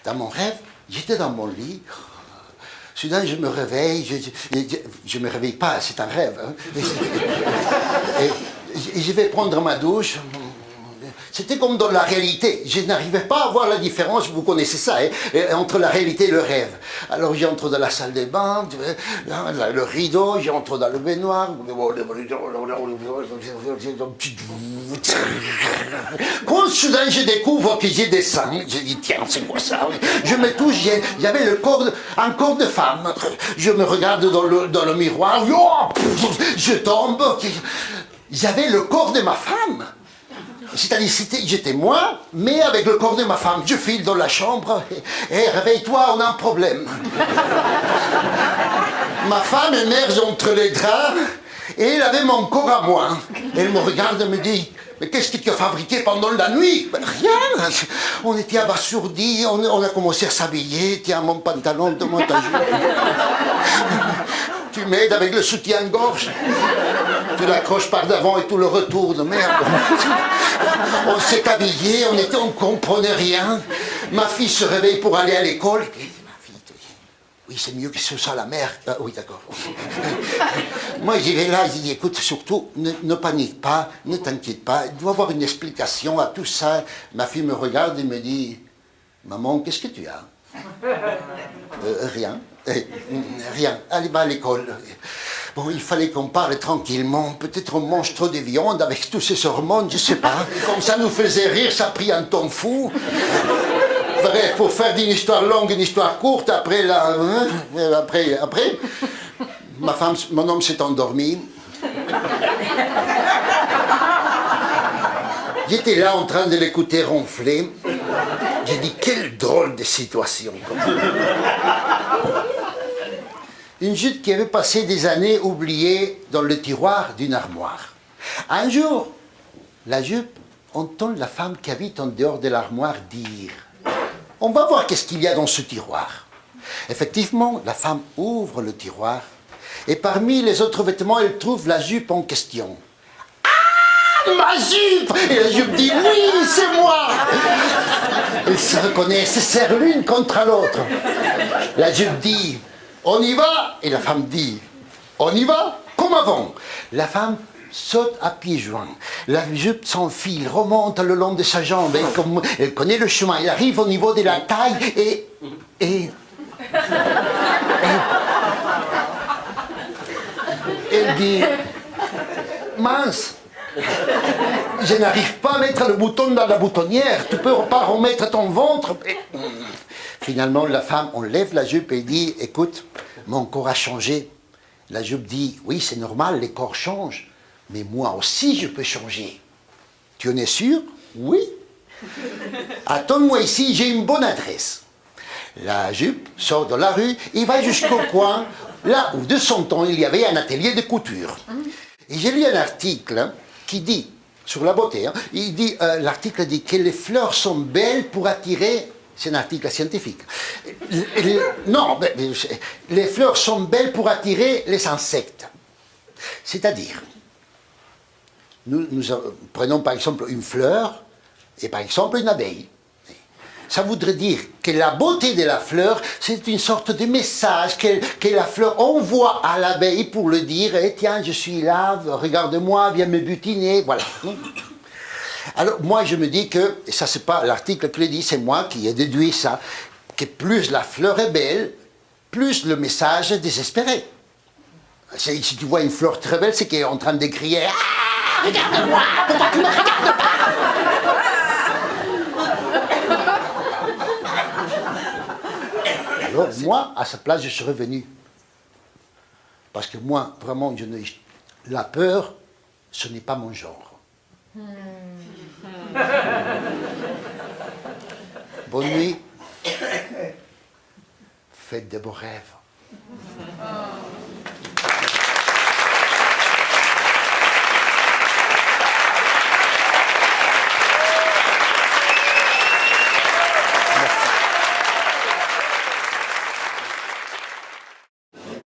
Dans mon rêve, j'étais dans mon lit. Soudain, je me réveille. Je ne me réveille pas, c'est un rêve. Hein. Et je vais prendre ma douche. C'était comme dans la réalité. Je n'arrivais pas à voir la différence, vous connaissez ça, hein, entre la réalité et le rêve. Alors j'entre dans la salle de bain, le rideau, j'entre dans le baignoire. Quand soudain je découvre que j'ai des seins, je dis tiens, c'est quoi ça? Je me touche, il y avait un corps de femme. Je me regarde dans le miroir, je tombe. J'avais le corps de ma femme. C'est-à-dire, j'étais moi, mais avec le corps de ma femme. Je file dans la chambre et réveille-toi, on a un problème. Ma femme émerge entre les draps et elle avait mon corps à moi. Elle me regarde et me dit, mais qu'est-ce que tu as fabriqué pendant la nuit? Ben, rien. On était abasourdis, on a commencé à s'habiller. Tiens, mon pantalon, donne-moi ta jupe. Tu m'aides avec le soutien-gorge. Tu l'accroches par devant et tout le retourne. Merde. On s'est habillés, on ne comprenait rien. Ma fille se réveille pour aller à l'école. Oui, c'est mieux que ce soit la mère. Ah, oui, d'accord. Moi, j'y vais là, je dis, écoute, surtout, ne panique pas, ne t'inquiète pas. Il doit y avoir une explication à tout ça. Ma fille me regarde et me dit, maman, qu'est-ce que tu as? Rien. Rien. Allez, va à l'école. Bon, il fallait qu'on parle tranquillement. Peut-être on mange trop de viande avec tous ces hormones, je sais pas. Comme ça nous faisait rire, ça a pris un ton fou. Bref, pour faire d'une histoire longue une histoire courte, après, mon homme s'est endormi. J'étais là en train de l'écouter ronfler. J'ai dit, quelle drôle de situation. Une jupe qui avait passé des années oubliée dans le tiroir d'une armoire. Un jour, la jupe entend la femme qui habite en dehors de l'armoire dire « On va voir qu'est-ce qu'il y a dans ce tiroir. » Effectivement, la femme ouvre le tiroir et parmi les autres vêtements, elle trouve la jupe en question. « Ah, ma jupe !» Et la jupe dit « Oui, c'est moi !» Elles se reconnaissent, se serrent l'une contre l'autre. La jupe dit « On y va ?» Et la femme dit « On y va comme avant ?» La femme saute à pieds joints. La jupe s'enfile, remonte le long de sa jambe. Et comme elle connaît le chemin, elle arrive au niveau de la taille et elle dit « Mince, je n'arrive pas à mettre le bouton dans la boutonnière. Tu peux pas remettre ton ventre ?» Finalement, la femme enlève la jupe et dit « Écoute, mon corps a changé. » La jupe dit « Oui, c'est normal, les corps changent. Mais moi aussi, je peux changer. » « Tu en es sûr? »« Oui. »« Attends-moi ici, j'ai une bonne adresse. » La jupe sort de la rue et va jusqu'au coin, là où de son temps il y avait un atelier de couture. Et j'ai lu un article qui dit, sur la beauté, hein, l'article dit que les fleurs sont belles pour attirer... C'est un article scientifique. Non, mais les fleurs sont belles pour attirer les insectes. C'est-à-dire, nous prenons par exemple une fleur et par exemple une abeille. Ça voudrait dire que la beauté de la fleur, c'est une sorte de message que la fleur envoie à l'abeille pour lui dire « Tiens, je suis là, regarde-moi, viens me butiner. » Voilà. Alors moi je me dis que, et ça c'est pas l'article qui le dit, c'est moi qui ai déduit ça, que plus la fleur est belle, plus le message est désespéré. Si tu vois une fleur très belle, c'est qu'elle est en train de crier « Ah, regarde-moi, pourquoi tu ne me regardes pas ?» Alors moi, à sa place, je serais venu. Parce que moi, vraiment, la peur, ce n'est pas mon genre. Bonne nuit. Faites de beaux rêves.